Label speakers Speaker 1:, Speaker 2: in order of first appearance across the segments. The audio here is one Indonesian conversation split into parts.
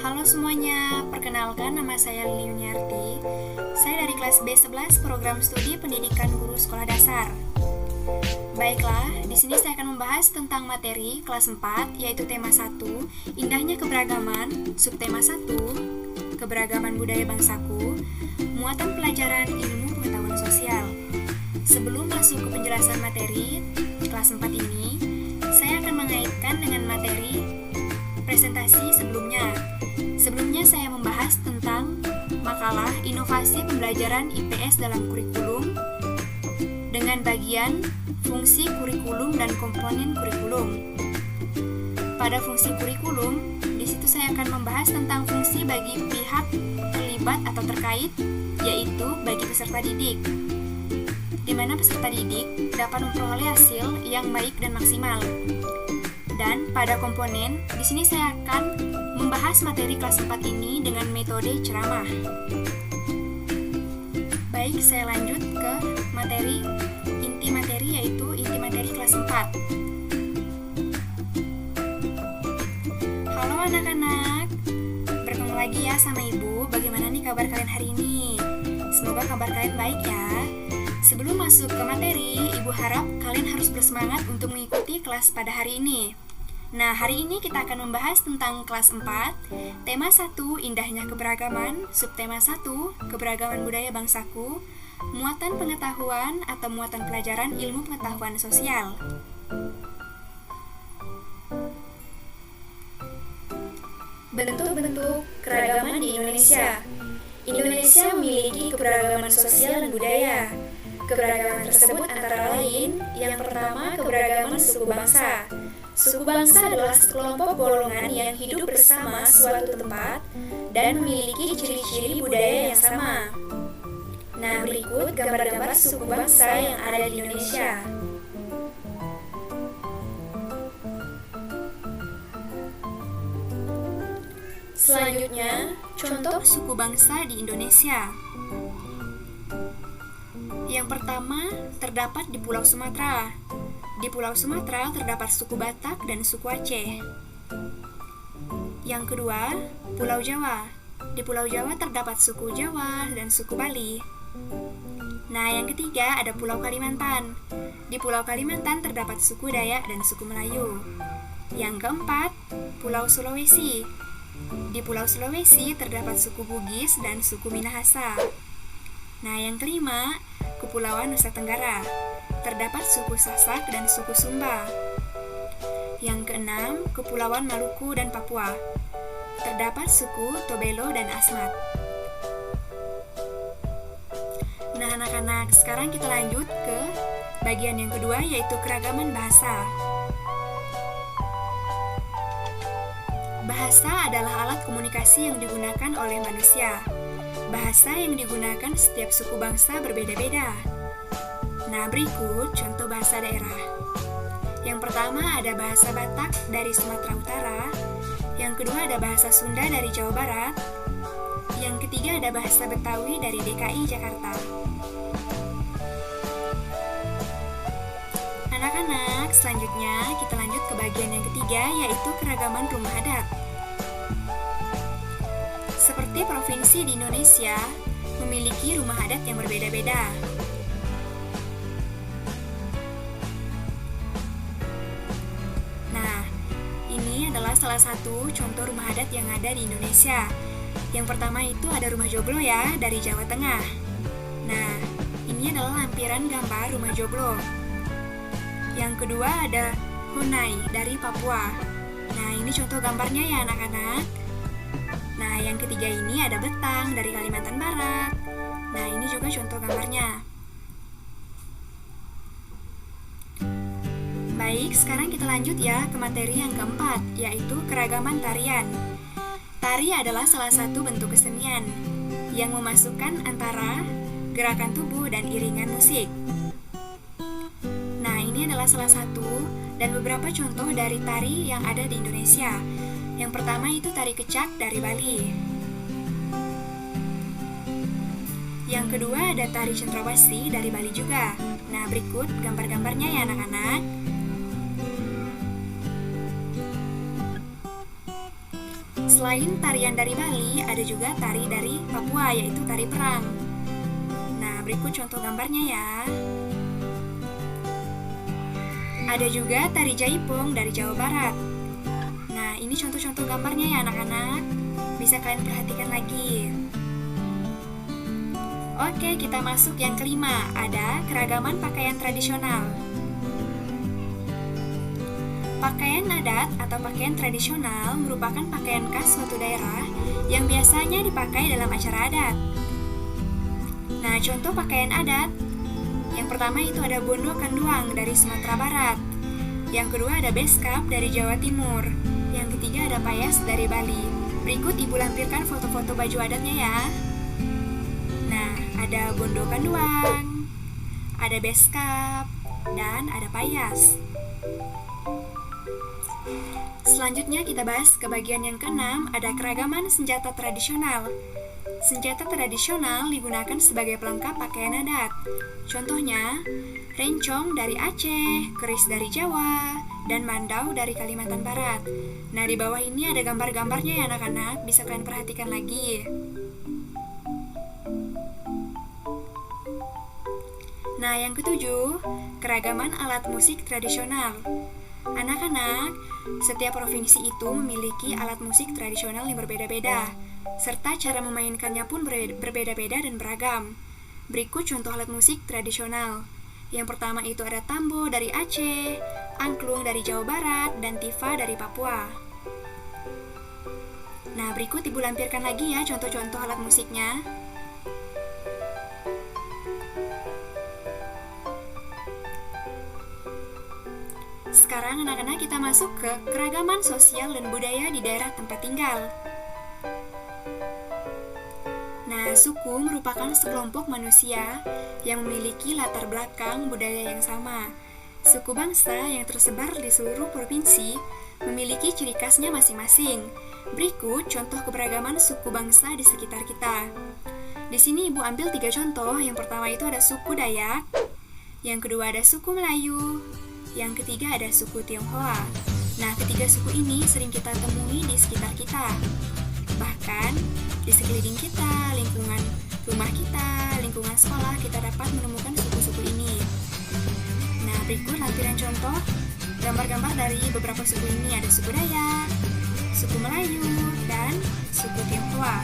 Speaker 1: Halo semuanya, perkenalkan nama saya Lili Yuniarti. Saya dari kelas B11 Program Studi Pendidikan Guru Sekolah Dasar. Baiklah, di sini saya akan membahas tentang materi kelas 4, yaitu tema 1, Indahnya Keberagaman, subtema 1, Keberagaman Budaya Bangsaku, muatan pelajaran ilmu pengetahuan sosial. Sebelum masuk ke penjelasan materi kelas 4 ini, saya akan mengaitkan dengan materi presentasi sebelumnya. Sebelumnya saya membahas tentang makalah inovasi pembelajaran IPS dalam kurikulum dengan bagian fungsi kurikulum dan komponen kurikulum. Pada fungsi kurikulum, di situ saya akan membahas tentang fungsi bagi pihak terlibat atau terkait, yaitu bagi peserta didik, di mana peserta didik dapat memperoleh hasil yang baik dan maksimal. Dan pada komponen, di sini saya akan membahas materi kelas 4 ini dengan metode ceramah. Baik, saya lanjut ke inti materi, yaitu inti materi kelas 4. Halo anak-anak, bertemu lagi ya sama Ibu. Bagaimana nih kabar kalian hari ini? Semoga kabar kalian baik ya. Sebelum masuk ke materi, Ibu harap kalian harus bersemangat untuk mengikuti kelas pada hari ini. Nah, hari ini kita akan membahas tentang kelas 4, tema 1, Indahnya Keberagaman, subtema 1, Keberagaman Budaya Bangsaku, muatan pengetahuan atau muatan pelajaran ilmu pengetahuan sosial. Bentuk-bentuk keragaman di Indonesia. Indonesia memiliki keberagaman sosial dan budaya. Keberagaman tersebut antara lain, yang pertama, keberagaman suku bangsa. Suku bangsa adalah sekelompok golongan yang hidup bersama suatu tempat dan memiliki ciri-ciri budaya yang sama. Nah, berikut gambar-gambar suku bangsa yang ada di Indonesia. Selanjutnya, contoh suku bangsa di Indonesia. Yang pertama, terdapat di Pulau Sumatera. Di Pulau Sumatera terdapat suku Batak dan suku Aceh. Yang kedua, Pulau Jawa. Di Pulau Jawa terdapat suku Jawa dan suku Bali. Nah, yang ketiga ada Pulau Kalimantan. Di Pulau Kalimantan terdapat suku Dayak dan suku Melayu. Yang keempat, Pulau Sulawesi. Di Pulau Sulawesi terdapat suku Bugis dan suku Minahasa. Nah, yang kelima, Kepulauan Nusa Tenggara. Terdapat suku Sasak dan suku Sumba. Yang keenam, Kepulauan Maluku dan Papua. Terdapat suku Tobelo dan Asmat. Nah, anak-anak, sekarang kita lanjut ke bagian yang kedua, yaitu keragaman bahasa. Bahasa adalah alat komunikasi yang digunakan oleh manusia. Bahasa yang digunakan setiap suku bangsa berbeda-beda. Nah, berikut contoh bahasa daerah. Yang pertama ada bahasa Batak dari Sumatera Utara. Yang kedua ada bahasa Sunda dari Jawa Barat. Yang ketiga ada bahasa Betawi dari DKI Jakarta. Anak-anak, selanjutnya kita lanjut ke bagian yang ketiga, yaitu keragaman rumah adat. Seperti provinsi di Indonesia, memiliki rumah adat yang berbeda-beda. Adalah salah satu contoh rumah adat yang ada di Indonesia. Yang pertama itu ada rumah joglo ya, dari Jawa Tengah. Nah, ini adalah lampiran gambar rumah joglo. Yang kedua ada Honai dari Papua. Nah, ini contoh gambarnya ya anak-anak. Nah, yang ketiga ini ada Betang dari Kalimantan Barat. Nah, ini juga contoh gambarnya. Baik, sekarang kita lanjut ya ke materi yang keempat, yaitu keragaman tarian. Tari adalah salah satu bentuk kesenian yang memasukkan antara gerakan tubuh dan iringan musik. Nah, ini adalah salah satu dan beberapa contoh dari tari yang ada di Indonesia. Yang pertama itu tari kecak dari Bali. Yang kedua ada tari cendrawasih dari Bali juga. Nah, berikut gambar-gambarnya ya anak-anak. Selain tarian dari Bali, ada juga tari dari Papua, yaitu tari perang. Nah, berikut contoh gambarnya ya. Ada juga tari Jaipong dari Jawa Barat. Nah, ini contoh-contoh gambarnya ya anak-anak. Bisa kalian perhatikan lagi. Oke, kita masuk yang kelima. Ada keragaman pakaian tradisional. Pakaian adat atau pakaian tradisional merupakan pakaian khas suatu daerah yang biasanya dipakai dalam acara adat. Nah, contoh pakaian adat. Yang pertama itu ada bondo kanduang dari Sumatera Barat. Yang kedua ada beskap dari Jawa Timur. Yang ketiga ada payas dari Bali. Berikut Ibu lampirkan foto-foto baju adatnya ya. Nah, ada bondo kanduang, ada beskap, dan ada payas. Selanjutnya kita bahas ke bagian yang keenam, ada keragaman senjata tradisional. Senjata tradisional digunakan sebagai pelengkap pakaian adat. Contohnya, rencong dari Aceh, keris dari Jawa, dan mandau dari Kalimantan Barat. Nah, di bawah ini ada gambar-gambarnya ya anak-anak, bisa kalian perhatikan lagi. Nah, yang ketujuh, keragaman alat musik tradisional. Anak-anak, setiap provinsi itu memiliki alat musik tradisional yang berbeda-beda, serta cara memainkannya pun berbeda-beda dan beragam. Berikut contoh alat musik tradisional. Yang pertama itu ada tambo dari Aceh, angklung dari Jawa Barat, dan tifa dari Papua. Nah, berikut Ibu lampirkan lagi ya contoh-contoh alat musiknya. Sekarang anak-anak kita masuk ke keragaman sosial dan budaya di daerah tempat tinggal. Nah, suku merupakan sekelompok manusia yang memiliki latar belakang budaya yang sama. Suku bangsa yang tersebar di seluruh provinsi memiliki ciri khasnya masing-masing. Berikut contoh keberagaman suku bangsa di sekitar kita. Di sini Ibu ambil 3 contoh. Yang pertama itu ada suku Dayak, yang kedua ada suku Melayu, yang ketiga ada suku Tionghoa. Nah, ketiga suku ini sering kita temui di sekitar kita. Bahkan, di sekeliling kita, lingkungan rumah kita, lingkungan sekolah, kita dapat menemukan suku-suku ini. Nah, berikut lampiran contoh gambar-gambar dari beberapa suku ini. Ada suku Dayak, suku Melayu, dan suku Tionghoa.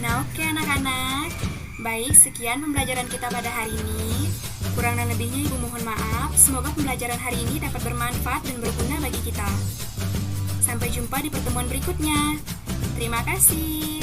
Speaker 1: Nah, oke anak-anak. Baik, sekian pembelajaran kita pada hari ini. Kurang dan lebihnya Ibu mohon maaf. Semoga pembelajaran hari ini dapat bermanfaat dan berguna bagi kita. Sampai jumpa di pertemuan berikutnya. Terima kasih.